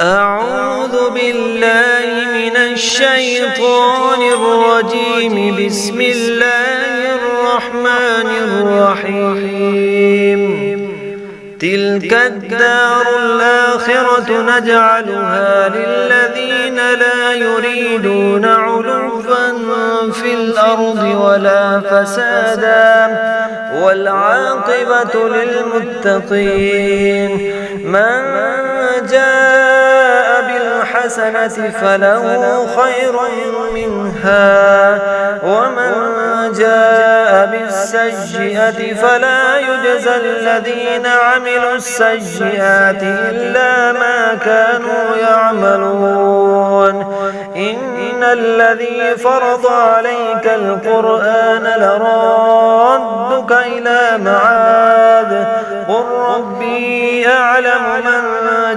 أعوذ بالله من الشيطان الرجيم. بسم الله الرحمن الرحيم. تلك الدار الآخرة نجعلها للذين لا يريدون علوا في الأرض ولا فسادا والعاقبة للمتقين. من جاء بالحسنة فله خير منها ومن جاء بالسيئة فلا يجزى الذين عملوا السيئات إلا ما كانوا يعملون. إن الذي فرض عليك القرآن لرادك إلى معاد قل ربي أعلم من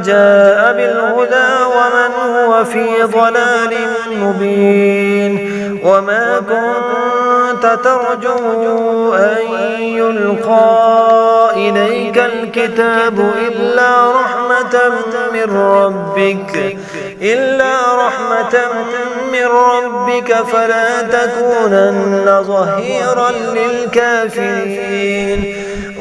جاء بالهدى ومن هو في ضلال مبين. وما كنت ترجو أن يلقى إليك الكتاب إلا رحمة من ربك فلا تكونن ظهيرا للكافرين.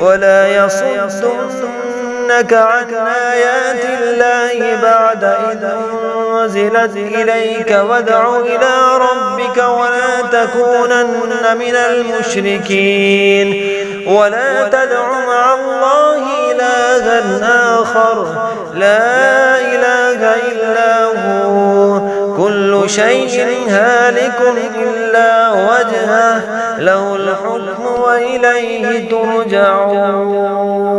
ولا يصدنك عن آيات الله بعد إذ أنزلت إليك وادع إلى ربك ولا تكونن من المشركين. ولا تدع مع الله إلها آخر لا إله إلا هو كل شيء هالك إلا وجهه له الحكم وإليه ترجعون.